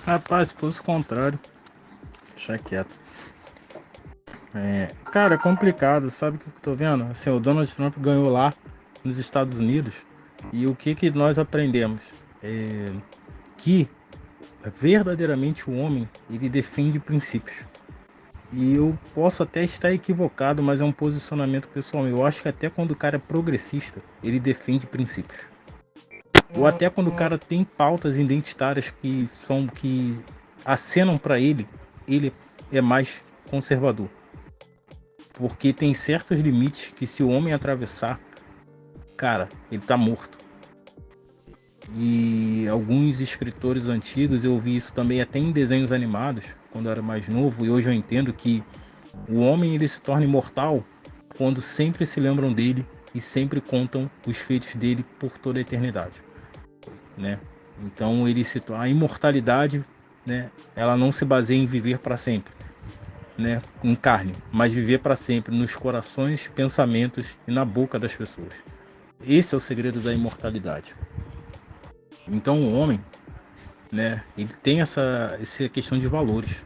Rapaz, se fosse o contrário, deixa quieto. Cara, é complicado, sabe o que eu tô vendo? Assim, o Donald Trump ganhou lá nos Estados Unidos e o que que nós aprendemos? É, que verdadeiramente o homem, ele defende princípios. E eu posso até estar equivocado, mas é um posicionamento pessoal. Eu acho que até quando o cara é progressista, ele defende princípios. Ou até quando o cara tem pautas identitárias que acenam para ele é mais conservador. Porque tem certos limites que se o homem atravessar, cara, ele tá morto. E alguns escritores antigos, eu vi isso também até em desenhos animados, quando eu era mais novo, e hoje eu entendo que o homem ele se torna imortal quando sempre se lembram dele e sempre contam os feitos dele por toda a eternidade, né? Então a imortalidade, né, ela não se baseia em viver para sempre, né, em carne, mas viver para sempre nos corações, pensamentos e na boca das pessoas. Esse é o segredo da imortalidade. Então o homem, né, ele tem essa questão de valores.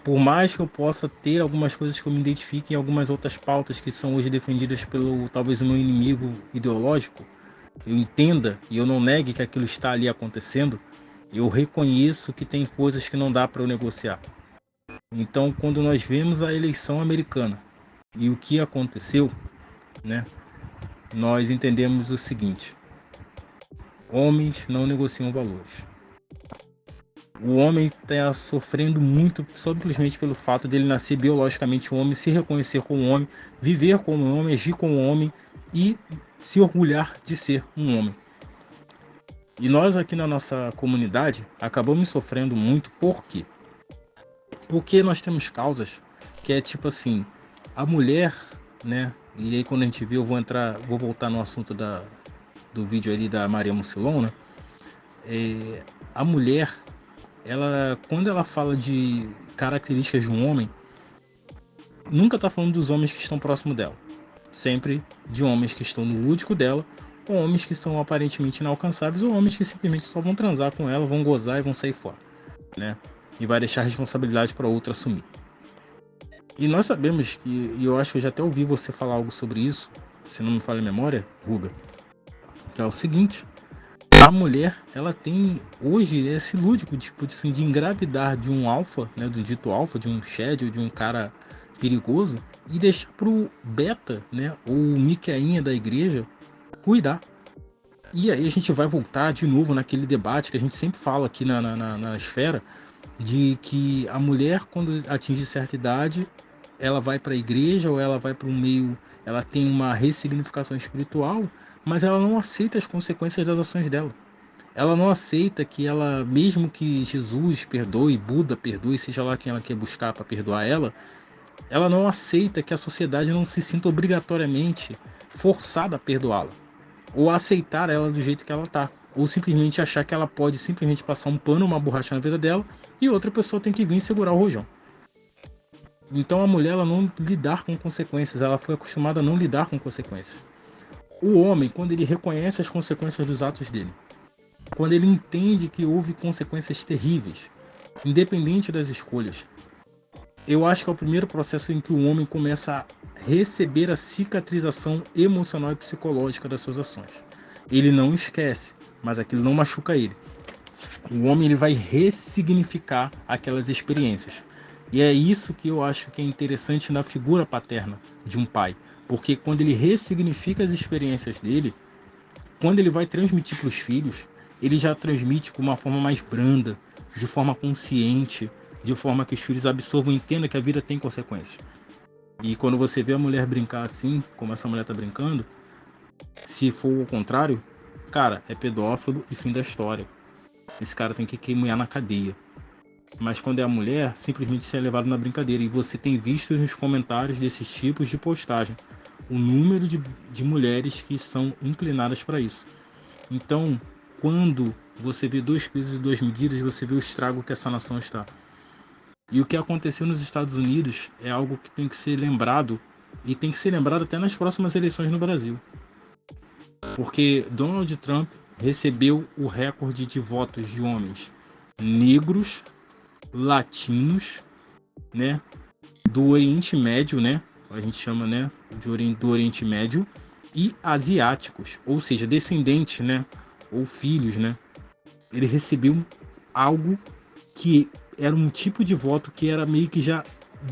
Por mais que eu possa ter algumas coisas que eu me identifique em algumas outras pautas que são hoje defendidas pelo talvez o meu inimigo ideológico, eu entenda e eu não negue que aquilo está ali acontecendo, eu reconheço que tem coisas que não dá para eu negociar. Então, quando nós vemos a eleição americana e o que aconteceu, né, nós entendemos o seguinte: homens não negociam valores. O homem está sofrendo muito simplesmente pelo fato dele nascer biologicamente um homem, se reconhecer como homem, viver como homem, agir como homem e se orgulhar de ser um homem. E nós aqui na nossa comunidade acabamos sofrendo muito. Por quê? Porque nós temos causas que é tipo assim, a mulher, né? E aí quando a gente vê, vou voltar no assunto do vídeo ali da Maria Mucilon, né? A mulher, ela, quando ela fala de características de um homem, nunca tá falando dos homens que estão próximo dela. Sempre de homens que estão no lúdico dela, ou homens que são aparentemente inalcançáveis, ou homens que simplesmente só vão transar com ela, vão gozar e vão sair fora, né? E vai deixar a responsabilidade para outra assumir. E nós sabemos que, e eu acho que eu já até ouvi você falar algo sobre isso, se não me falha a memória, Ruga, que é o seguinte: a mulher, ela tem hoje esse lúdico tipo assim, de engravidar de um alfa, né, do dito alfa, de um shed, de um cara perigoso e deixar pro beta, né, ou miqueinha da igreja cuidar. E aí a gente vai voltar de novo naquele debate que a gente sempre fala aqui na esfera, de que a mulher, quando atinge certa idade, ela vai para a igreja ou ela vai para um meio, ela tem uma ressignificação espiritual, mas ela não aceita as consequências das ações dela. Ela não aceita que ela, mesmo que Jesus perdoe, Buda perdoe, seja lá quem ela quer buscar para perdoar ela não aceita que a sociedade não se sinta obrigatoriamente forçada a perdoá-la, ou a aceitar ela do jeito que ela tá, ou simplesmente achar que ela pode simplesmente passar um pano, uma borracha na vida dela, e outra pessoa tem que vir segurar o rojão. Então a mulher, ela não lidar com consequências, ela foi acostumada a não lidar com consequências. O homem, quando ele reconhece as consequências dos atos dele, quando ele entende que houve consequências terríveis, independente das escolhas, eu acho que é o primeiro processo em que o homem começa a receber a cicatrização emocional e psicológica das suas ações. Ele não esquece, mas aquilo não machuca ele. O homem, ele vai ressignificar aquelas experiências. E é isso que eu acho que é interessante na figura paterna de um pai, porque quando ele ressignifica as experiências dele, quando ele vai transmitir para os filhos, ele já transmite com uma forma mais branda, de forma consciente, de forma que os filhos absorvam e entendam que a vida tem consequências. E quando você vê a mulher brincar assim, como essa mulher tá brincando, se for o contrário, cara, é pedófilo e fim da história. Esse cara tem que queimar na cadeia. Mas quando é a mulher, simplesmente se é levado na brincadeira. E você tem visto nos comentários desses tipos de postagem o número de mulheres que são inclinadas para isso. Então, quando você vê dois pesos e duas medidas, você vê o estrago que essa nação está. E o que aconteceu nos Estados Unidos é algo que tem que ser lembrado, e tem que ser lembrado até nas próximas eleições no Brasil. Porque Donald Trump recebeu o recorde de votos de homens negros, latinos, né, do Oriente Médio, né, a gente chama, né, do Oriente Médio, e asiáticos, ou seja, descendentes, né, ou filhos, né. Ele recebeu algo que era um tipo de voto que era meio que já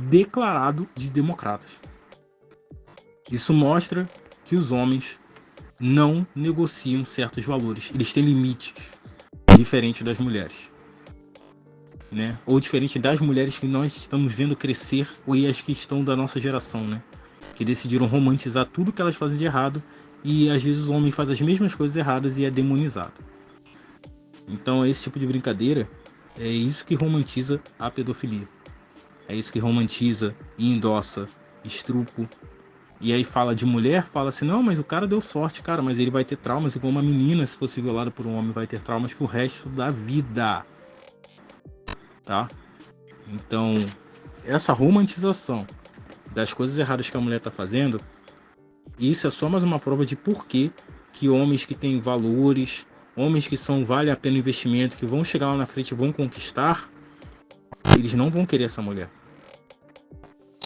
declarado de democratas. Isso mostra que os homens não negociam certos valores, eles têm limites, diferente das mulheres, né? Ou diferente das mulheres que nós estamos vendo crescer, ou as que estão da nossa geração, né? Que decidiram romantizar tudo que elas fazem de errado, e às vezes o homem faz as mesmas coisas erradas e é demonizado. Então esse tipo de brincadeira é isso que romantiza a pedofilia. É isso que romantiza e endossa estupro. E aí fala de mulher, fala assim, não, mas o cara deu sorte, cara, mas ele vai ter traumas igual uma menina, se fosse violada por um homem, vai ter traumas pro resto da vida. Tá? Então, essa romantização das coisas erradas que a mulher tá fazendo, isso é só mais uma prova de porquê que homens que têm valores, homens que são vale a pena o investimento, que vão chegar lá na frente e vão conquistar, eles não vão querer essa mulher.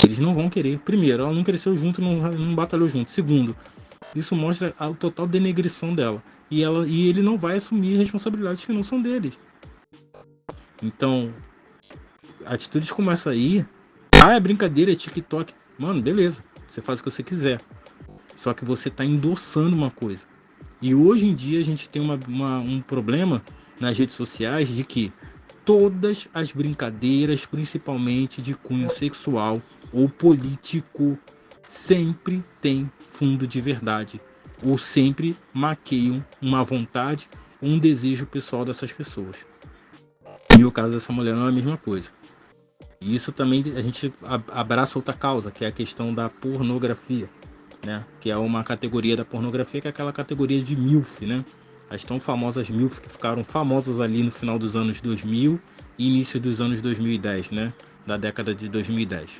Eles não vão querer. Primeiro, ela não cresceu junto, não batalhou junto. Segundo, isso mostra a total denegrição dela. E ele não vai assumir responsabilidades que não são dele. Então, atitudes como essa aí, é brincadeira, é TikTok. Mano, beleza, você faz o que você quiser. Só que você está endossando uma coisa. E hoje em dia a gente tem um problema nas redes sociais de que todas as brincadeiras, principalmente de cunho sexual ou político, sempre tem fundo de verdade. Ou sempre maqueiam uma vontade ou um desejo pessoal dessas pessoas. E o caso dessa mulher não é a mesma coisa. E isso também a gente abraça outra causa, que é a questão da pornografia, né? Que é uma categoria da pornografia, que é aquela categoria de MILF, né? As tão famosas MILF que ficaram famosas ali no final dos anos 2000 e início dos anos 2010, né? Da década de 2010.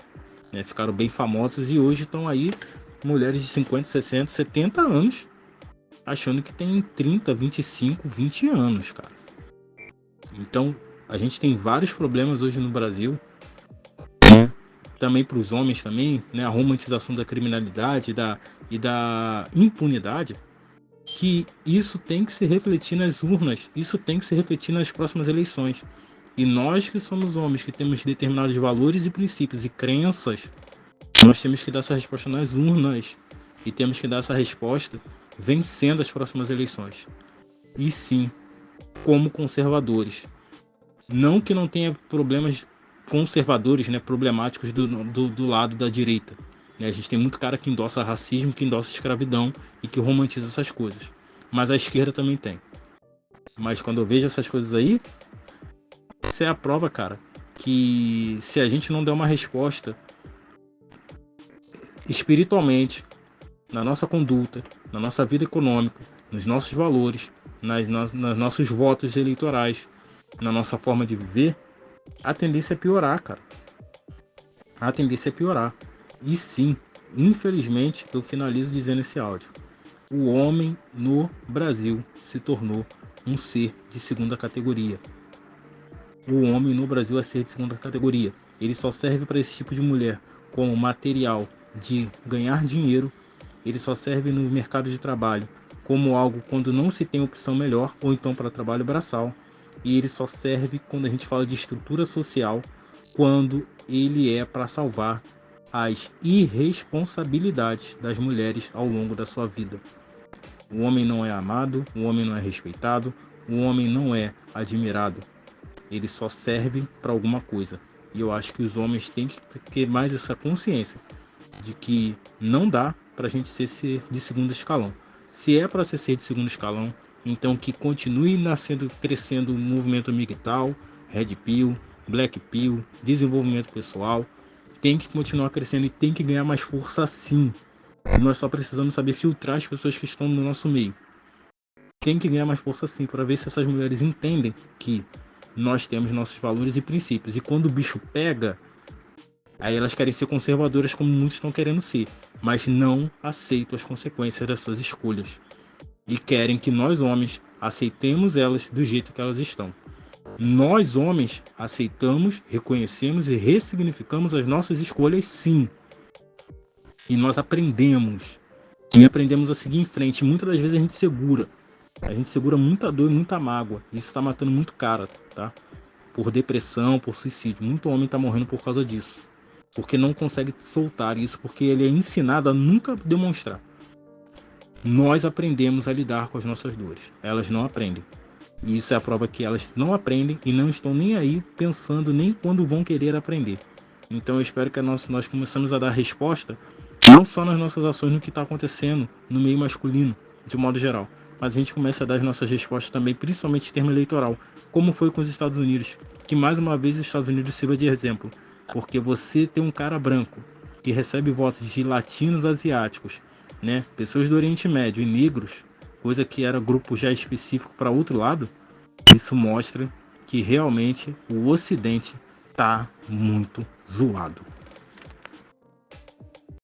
Né? Ficaram bem famosas e hoje estão aí mulheres de 50, 60, 70 anos achando que tem 30, 25, 20 anos, cara. Então, a gente tem vários problemas hoje no Brasil, né? Também para os homens também, né? A romantização da criminalidade e da impunidade, que isso tem que se refletir nas urnas, isso tem que se refletir nas próximas eleições. E nós que somos homens, que temos determinados valores e princípios e crenças, nós temos que dar essa resposta nas urnas. E temos que dar essa resposta vencendo as próximas eleições. E sim, como conservadores. Não que não tenha problemas conservadores, né, problemáticos do lado da direita. Né? A gente tem muito cara que endossa racismo, que endossa escravidão e que romantiza essas coisas. Mas a esquerda também tem. Mas quando eu vejo essas coisas aí, isso é a prova, cara, que se a gente não der uma resposta espiritualmente, na nossa conduta, na nossa vida econômica, nos nossos valores, nos nossos votos eleitorais, na nossa forma de viver, a tendência é piorar, cara. A tendência é piorar. E sim, infelizmente, eu finalizo dizendo esse áudio. O homem no Brasil se tornou um ser de segunda categoria. O homem no Brasil é ser de segunda categoria. Ele só serve para esse tipo de mulher como material de ganhar dinheiro. Ele só serve no mercado de trabalho como algo quando não se tem opção melhor, ou então para trabalho braçal. E ele só serve quando a gente fala de estrutura social, quando ele é para salvar as irresponsabilidades das mulheres ao longo da sua vida. O homem não é amado, o homem não é respeitado, o homem não é admirado. Ele só serve para alguma coisa. E eu acho que os homens têm que ter mais essa consciência de que não dá para a gente ser de segundo escalão. Se é para ser de segundo escalão, então que continue crescendo o movimento MGTOW, Red Pill, Black Pill, desenvolvimento pessoal. Tem que continuar crescendo e tem que ganhar mais força sim. Nós só precisamos saber filtrar as pessoas que estão no nosso meio. Tem que ganhar mais força sim, para ver se essas mulheres entendem que nós temos nossos valores e princípios. E quando o bicho pega, aí elas querem ser conservadoras como muitos estão querendo ser, mas não aceitam as consequências das suas escolhas. E querem que nós homens aceitemos elas do jeito que elas estão. Nós, homens, aceitamos, reconhecemos e ressignificamos as nossas escolhas, sim. E nós aprendemos. E aprendemos a seguir em frente. Muitas das vezes a gente segura. A gente segura muita dor e muita mágoa. Isso está matando muito cara, tá? Por depressão, por suicídio. Muito homem está morrendo por causa disso. Porque não consegue soltar isso, porque ele é ensinado a nunca demonstrar. Nós aprendemos a lidar com as nossas dores. Elas não aprendem. E isso é a prova que elas não aprendem e não estão nem aí pensando nem quando vão querer aprender. Então eu espero que nós começamos a dar resposta não só nas nossas ações no que está acontecendo no meio masculino, de modo geral, mas a gente começa a dar as nossas respostas também, principalmente em termo eleitoral, como foi com os Estados Unidos, que mais uma vez os Estados Unidos sirva de exemplo, porque você tem um cara branco que recebe votos de latinos asiáticos, né, pessoas do Oriente Médio e negros, coisa que era grupo já específico para outro lado, isso mostra que realmente o Ocidente tá muito zoado.